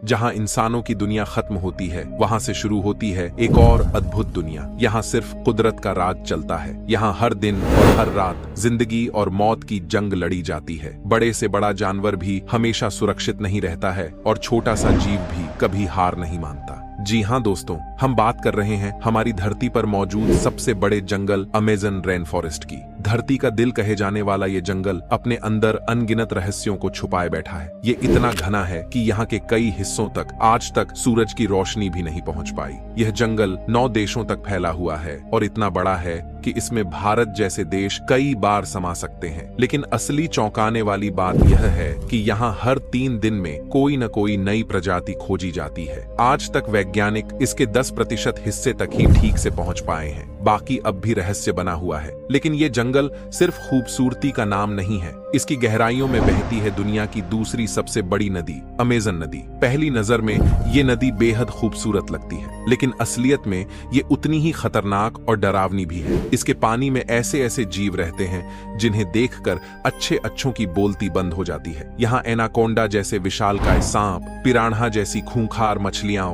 जहाँ इंसानों की दुनिया खत्म होती है वहाँ से शुरू होती है एक और अद्भुत दुनिया। यहाँ सिर्फ कुदरत का राज चलता है। यहाँ हर दिन और हर रात जिंदगी और मौत की जंग लड़ी जाती है। बड़े से बड़ा जानवर भी हमेशा सुरक्षित नहीं रहता है और छोटा सा जीव भी कभी हार नहीं मानता। जी हाँ दोस्तों, हम बात कर रहे हैं हमारी धरती पर मौजूद सबसे बड़े जंगल अमेज़न रेन फॉरेस्ट की। धरती का दिल कहे जाने वाला ये जंगल अपने अंदर अनगिनत रहस्यों को छुपाए बैठा है। ये इतना घना है कि यहाँ के कई हिस्सों तक आज तक सूरज की रोशनी भी नहीं पहुँच पाई। यह जंगल 9 देशों तक फैला हुआ है और इतना बड़ा है कि इसमें भारत जैसे देश कई बार समा सकते हैं। लेकिन असली चौंकाने वाली बात यह है कि यहाँ हर 3 दिन में कोई न कोई नई प्रजाति खोजी जाती है। आज तक वैज्ञानिक इसके 10% हिस्से तक ही ठीक से पहुंच पाए हैं, बाकी अब भी रहस्य बना हुआ है। लेकिन ये जंगल सिर्फ खूबसूरती का नाम नहीं है, इसकी गहराइयों में बहती है दुनिया की दूसरी सबसे बड़ी नदी अमेज़न नदी। पहली नजर में ये नदी बेहद खूबसूरत लगती है, लेकिन असलियत में ये उतनी ही खतरनाक और डरावनी भी है। इसके पानी में ऐसे ऐसे जीव रहते हैं जिन्हें देखकर अच्छों की बोलती बंद हो जाती है। यहाँ एनाकोंडा जैसे विशालकाय सांप, पिरान्हा जैसी खूंखार मछलियां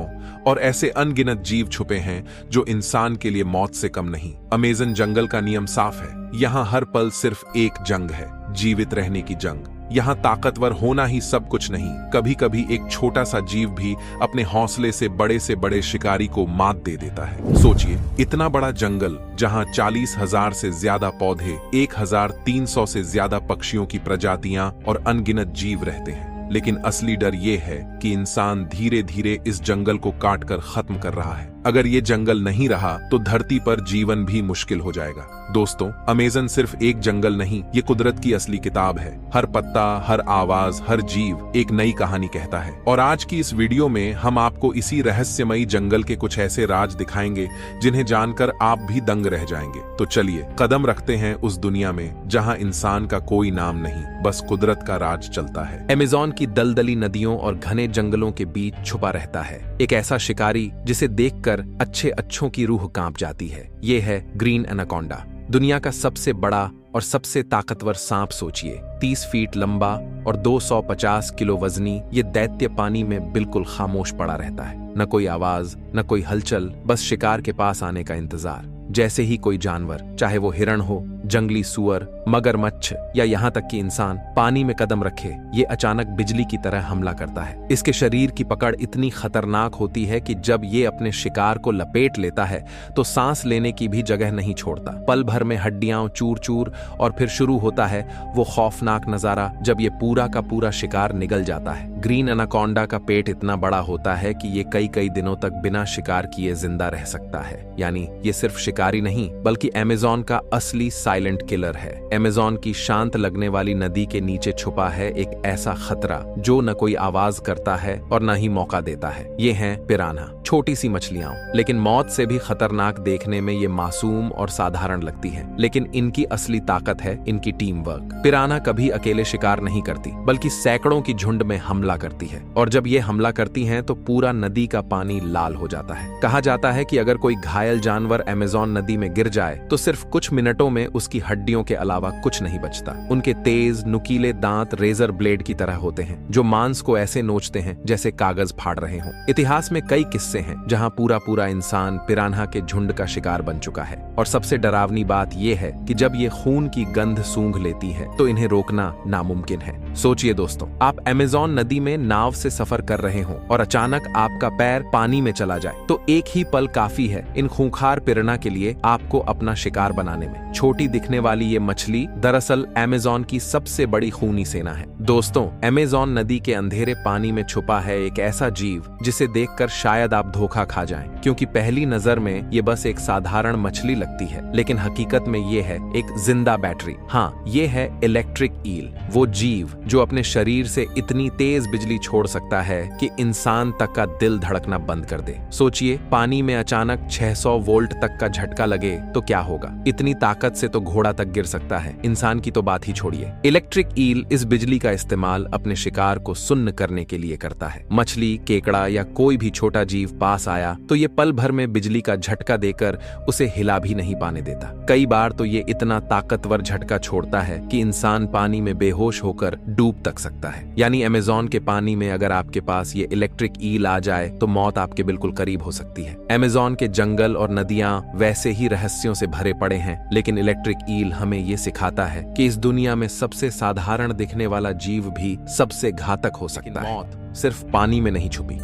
और ऐसे अनगिनत जीव छुपे हैं जो इंसान के लिए मौत से कम नहीं। अमेज़न जंगल का नियम साफ है, यहाँ हर पल सिर्फ एक जंग है, जीवित रहने की जंग। यहाँ ताकतवर होना ही सब कुछ नहीं, कभी कभी एक छोटा सा जीव भी अपने हौसले से बड़े शिकारी को मात दे देता है। सोचिए, इतना बड़ा जंगल जहाँ 40,000 से ज्यादा पौधे, 1,300 से ज्यादा पक्षियों की प्रजातियां और अनगिनत जीव रहते हैं। लेकिन असली डर ये है कि इंसान धीरे धीरे इस जंगल को काटकर खत्म कर रहा है। अगर ये जंगल नहीं रहा तो धरती पर जीवन भी मुश्किल हो जाएगा। दोस्तों, अमेज़न सिर्फ एक जंगल नहीं, ये कुदरत की असली किताब है। हर पत्ता, हर आवाज, हर जीव एक नई कहानी कहता है। और आज की इस वीडियो में हम आपको इसी रहस्यमयी जंगल के कुछ ऐसे राज दिखाएंगे जिन्हें जानकर आप भी दंग रह जाएंगे। तो चलिए कदम रखते हैं उस दुनिया में जहां इंसान का कोई नाम नहीं, बस कुदरत का राज चलता है। अमेज़न की दलदली नदियों और घने जंगलों के बीच छुपा रहता है एक ऐसा शिकारी जिसे देखकर अच्छों की रूह कांप जाती है। ये है ग्रीन एनाकोंडा, दुनिया का सबसे बड़ा और सबसे ताकतवर सांप। सोचिए, 30 फीट लंबा और 250 किलो वजनी ये दैत्य पानी में बिल्कुल खामोश पड़ा रहता है। न कोई आवाज, न कोई हलचल, बस शिकार के पास आने का इंतजार। जैसे ही कोई जानवर, चाहे वो हिरण हो, जंगली सुअर, मगरमच्छ या यहाँ तक कि इंसान पानी में कदम रखे, ये अचानक बिजली की तरह हमला करता है। इसके शरीर की पकड़ इतनी खतरनाक होती है कि जब ये अपने शिकार को लपेट लेता है तो सांस लेने की भी जगह नहीं छोड़ता। पल भर में हड्डियां चूर चूर और फिर शुरू होता है वो खौफनाक नजारा जब ये पूरा का पूरा शिकार निगल जाता है। ग्रीन एनाकोंडा का पेट इतना बड़ा होता है कि ये कई दिनों तक बिना शिकार किए जिंदा रह सकता है। यानी ये सिर्फ शिकारी नहीं बल्कि अमेज़न का असली साइलेंट किलर है। अमेज़न की शांत लगने वाली नदी के नीचे छुपा है एक ऐसा खतरा जो न कोई आवाज करता है और न ही मौका देता है। ये हैं पिरान्हा, छोटी सी मछलियां, लेकिन मौत से भी खतरनाक। देखने में ये मासूम और साधारण लगती है, लेकिन इनकी असली ताकत है इनकी टीम वर्क। पिरान्हा कभी अकेले शिकार नहीं करती बल्कि सैकड़ों की झुंड में हमला करती है, और जब ये हमला करती हैं तो पूरा नदी का पानी लाल हो जाता है। कहा जाता है कि अगर कोई घायल जानवर अमेज़न नदी में गिर जाए तो सिर्फ कुछ मिनटों में उसकी हड्डियों के अलावा कुछ नहीं बचता। उनके तेज नुकीले दांत रेजर ब्लेड की तरह होते हैं जो मांस को ऐसे नोचते हैं जैसे कागज फाड़ रहे हों। इतिहास में कई किस्से हैं जहां पूरा इंसान पिरान्हा के झुंड का शिकार बन चुका है। और सबसे डरावनी बात यह है कि जब ये खून की गंध सूंघ लेती है तो इन्हें रोकना नामुमकिन है। सोचिए दोस्तों, आप अमेज़न नदी में नाव से सफर कर रहे हो और अचानक आपका पैर पानी में चला जाए तो एक ही पल काफी है इन खूंखार पिरान्हा के लिए आपको अपना शिकार बनाने में। छोटी दिखने वाली ये मछली दरअसल अमेज़न की सबसे बड़ी खूनी सेना है। दोस्तों, अमेज़न नदी के अंधेरे पानी में छुपा है एक ऐसा जीव जिसे देखकर शायद आप धोखा खा जाएं, क्योंकि पहली नजर में ये बस एक साधारण मछली लगती है, लेकिन हकीकत में ये है एक जिंदा बैटरी। हाँ, ये है इलेक्ट्रिक ईल, वो जीव जो अपने शरीर से इतनी तेज बिजली छोड़ सकता है कि इंसान तक का दिल धड़कना बंद कर दे। सोचिए, पानी में अचानक 600 वोल्ट तक का झटका लगे तो क्या होगा। इतनी ताकत से तो घोड़ा तक गिर सकता है, इंसान की तो बात ही छोड़िए। इलेक्ट्रिक ईल इस बिजली का इस्तेमाल अपने शिकार को सुन्न करने के लिए करता है। मछली, केकड़ा या कोई भी छोटा जीव पास आया तो ये पल भर में बिजली का झटका देकर उसे हिला भी नहीं पाने देता। कई बार तो ये इतना ताकतवर झटका छोड़ता है कि इंसान पानी में बेहोश होकर डूब तक सकता है। यानी अमेज़न के पानी में अगर आपके पास ये इलेक्ट्रिक ईल आ जाए तो मौत आपके बिल्कुल करीब हो सकती है। अमेज़न के जंगल और नदियां वैसे ही रहस्यों से भरे पड़े हैं, लेकिन इलेक्ट्रिक ईल हमें ये सिखाता है कि इस दुनिया में सबसे साधारण दिखने वाला जीव भी सबसे घातक हो सकता है। मौत सिर्फ पानी में नहीं छुपी,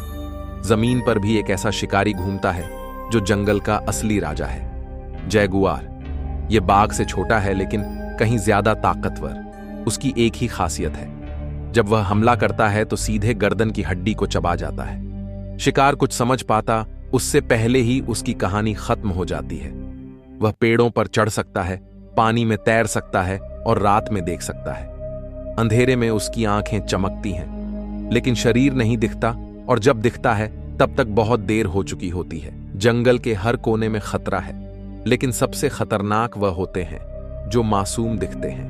जमीन पर भी एक ऐसा शिकारी घूमता है जो जंगल का असली राजा है। जैगुआर ये बाघ से छोटा है लेकिन कहीं ज्यादा ताकतवर। उसकी एक ही खासियत है, जब वह हमला करता है तो सीधे गर्दन की हड्डी को चबा जाता है। शिकार कुछ समझ पाता उससे पहले ही उसकी कहानी खत्म हो जाती है। वह पेड़ों पर चढ़ सकता है, पानी में तैर सकता है और रात में देख सकता है। अंधेरे में उसकी आंखें चमकती हैं, लेकिन शरीर नहीं दिखता, और जब दिखता है तब तक बहुत देर हो चुकी होती है। जंगल के हर कोने में खतरा है, लेकिन सबसे खतरनाक वह होते हैं जो मासूम दिखते हैं।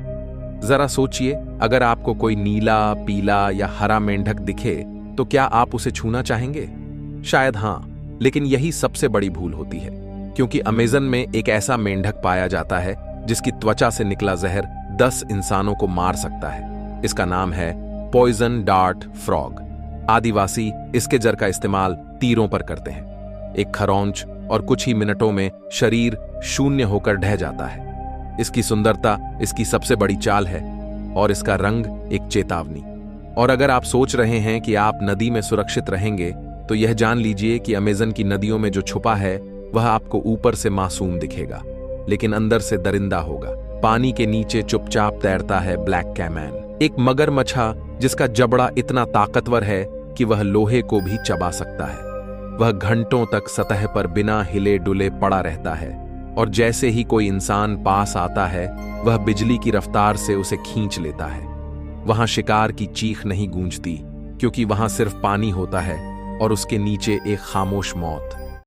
जरा सोचिए, अगर आपको कोई नीला, पीला या हरा मेंढक दिखे तो क्या आप उसे छूना चाहेंगे? शायद हाँ, लेकिन यही सबसे बड़ी भूल होती है, क्योंकि अमेज़न में एक ऐसा मेंढक पाया जाता है जिसकी त्वचा से निकला जहर 10 इंसानों को मार सकता है। इसका नाम है पॉइजन डार्ट फ्रॉग। आदिवासी इसके जर का इस्तेमाल तीरों पर करते हैं। एक खरौंच और कुछ ही मिनटों में शरीर शून्य होकर ढह जाता है। इसकी सुंदरता इसकी सबसे बड़ी चाल है और इसका रंग एक चेतावनी। और अगर आप सोच रहे हैं कि आप नदी में सुरक्षित रहेंगे, तो यह जान लीजिए कि अमेज़न की नदियों में जो छुपा है वह आपको ऊपर से मासूम दिखेगा, लेकिन अंदर से दरिंदा होगा। पानी के नीचे चुपचाप तैरता है ब्लैक कैमैन, एक मगरमच्छा जिसका जबड़ा इतना ताकतवर है कि वह लोहे को भी चबा सकता है। वह घंटों तक सतह पर बिना हिले डुले पड़ा रहता है, और जैसे ही कोई इंसान पास आता है वह बिजली की रफ्तार से उसे खींच लेता है। वहां शिकार की चीख नहीं गूंजती, क्योंकि वहां सिर्फ पानी होता है और उसके नीचे एक खामोश मौत।